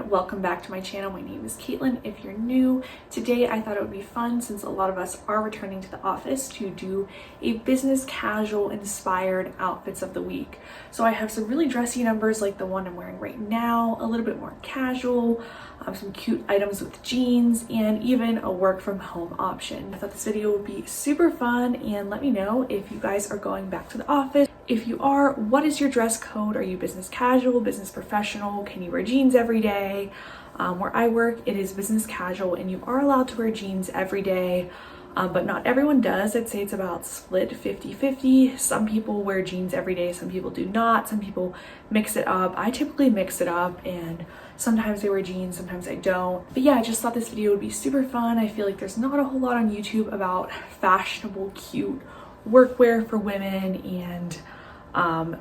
welcome back to my channel. My name is Caitlin. If you're new, today I thought it would be fun, since a lot of us are returning to the office, to do a business casual inspired outfits of the week. So I have some really dressy numbers like the one I'm wearing right now, a little bit more casual, some cute items with jeans, and even a work from home option. I thought this video would be super fun, and let me know if you guys are going back to the office. If you are, what is your dress code? Are you business casual, business professional? Can you wear jeans every day? Where I work, it is business casual, and you are allowed to wear jeans every day, but not everyone does. I'd say it's about split 50-50. Some people wear jeans every day, some people do not. Some people mix it up. I typically mix it up, and sometimes I wear jeans, sometimes I don't. But yeah, I just thought this video would be super fun. I feel like there's not a whole lot on YouTube about fashionable, cute workwear for women, and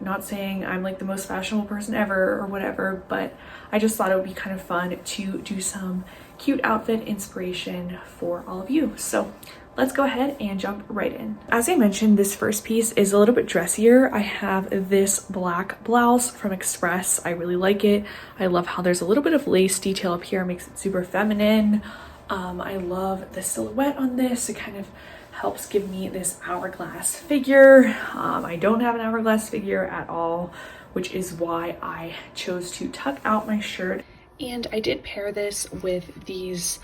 not saying I'm like the most fashionable person ever or whatever, but I just thought it would be kind of fun to do some cute outfit inspiration for all of you. So let's go ahead and jump right in. As I mentioned, this first piece is a little bit dressier. I have this black blouse from Express. I really like it. I love how there's a little bit of lace detail up here, makes it super feminine. I love the silhouette on this. It kind of helps give me this hourglass figure. I don't have an hourglass figure at all, which is why I chose to tuck out my shirt. And I did pair this with these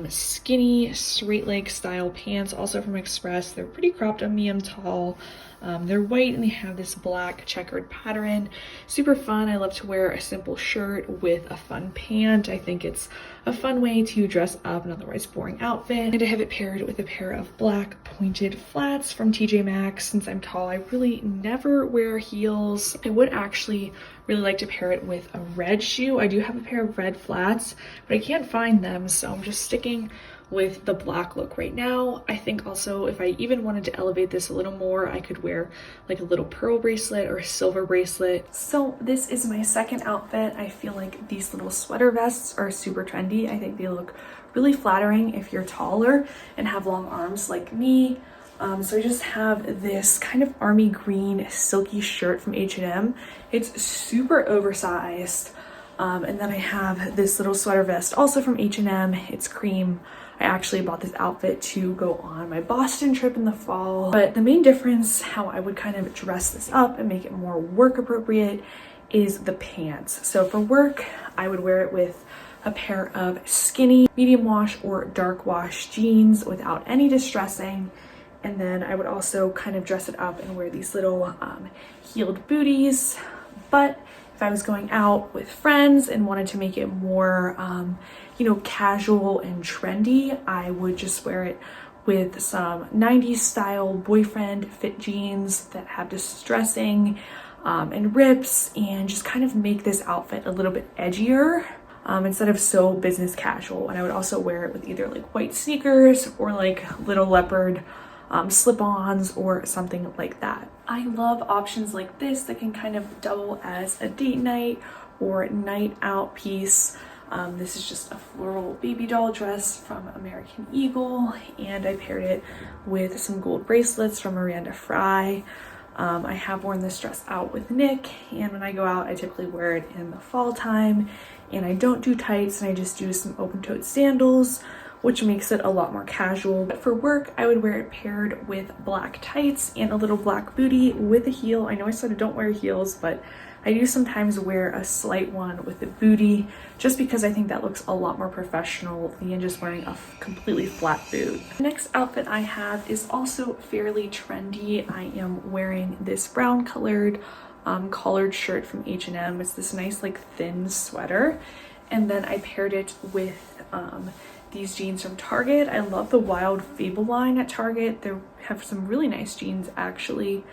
skinny straight leg style pants, also from Express. They're pretty cropped on me, I'm tall. They're white and they have this black checkered pattern. Super fun. I love to wear a simple shirt with a fun pant. I think it's a fun way to dress up an otherwise boring outfit. And I have it paired with a pair of black pointed flats from TJ Maxx. Since I'm tall, I really never wear heels. I would actually really like to pair it with a red shoe. I do have a pair of red flats, but I can't find them, so I'm just sticking with the black look right now. I think also if I even wanted to elevate this a little more, I could wear like a little pearl bracelet or a silver bracelet. So this is my second outfit. I feel like these little sweater vests are super trendy. I think they look really flattering if you're taller and have long arms like me. So I just have this kind of army green silky shirt from H&M. It's super oversized. And then I have this little sweater vest also from H&M. It's cream. I actually bought this outfit to go on my Boston trip in the fall. But the main difference, how I would kind of dress this up and make it more work appropriate, is the pants. So for work, I would wear it with a pair of skinny medium wash or dark wash jeans without any distressing. And then I would also kind of dress it up and wear these little heeled booties. But if I was going out with friends and wanted to make it more, you know, casual and trendy, I would just wear it with some 90s style boyfriend fit jeans that have distressing and rips, and just kind of make this outfit a little bit edgier instead of so business casual. And I would also wear it with either like white sneakers or like little leopard slip-ons or something like that. I love options like this that can kind of double as a date night or night out piece. This is just a floral baby doll dress from American Eagle, and I paired it with some gold bracelets from Miranda Fry. I have worn this dress out with Nick, and when I go out, I typically wear it in the fall time, and I don't do tights, and I just do some open-toed sandals, which makes it a lot more casual. But for work, I would wear it paired with black tights and a little black booty with a heel. I know I said I don't wear heels, but I do sometimes wear a slight one with a booty, just because I think that looks a lot more professional than just wearing a completely flat boot. The next outfit I have is also fairly trendy. I am wearing this brown colored collared shirt from H&M. It's this nice like thin sweater, and then I paired it with these jeans from Target. I love the Wild Fable line at Target. They have some really nice jeans actually.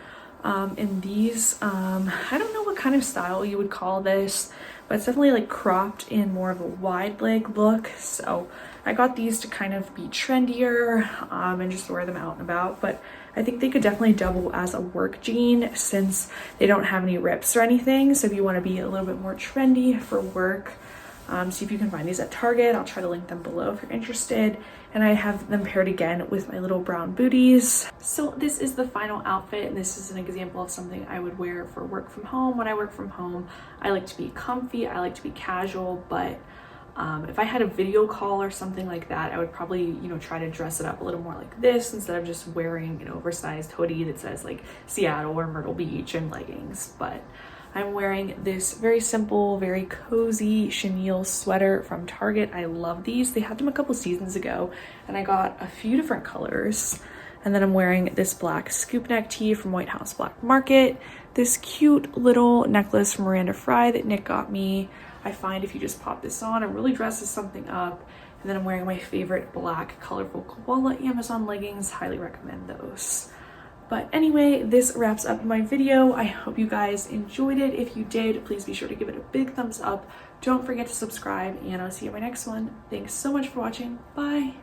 And these, I don't know what kind of style you would call this, but it's definitely like cropped in more of a wide leg look. So I got these to kind of be trendier and just wear them out and about. But I think they could definitely double as a work jean since they don't have any rips or anything. So if you want to be a little bit more trendy for work, See if you can find these at Target. I'll try to link them below if you're interested. And I have them paired again with my little brown booties. So this is the final outfit, and this is an example of something I would wear for work from home. When I work from home, I like to be comfy, I like to be casual, but if I had a video call or something like that, I would probably, you know, try to dress it up a little more like this instead of just wearing an oversized hoodie that says like Seattle or Myrtle Beach and leggings. But I'm wearing this very simple, very cozy chenille sweater from Target. I love these. They had them a couple seasons ago and I got a few different colors. And then I'm wearing this black scoop neck tee from White House Black Market, this cute little necklace from Miranda Fry that Nick got me. I find if you just pop this on, it really dresses something up. And then I'm wearing my favorite black colorful koala Amazon leggings. Highly recommend those. But anyway, this wraps up my video. I hope you guys enjoyed it. If you did, please be sure to give it a big thumbs up. Don't forget to subscribe, and I'll see you in my next one. Thanks so much for watching. Bye.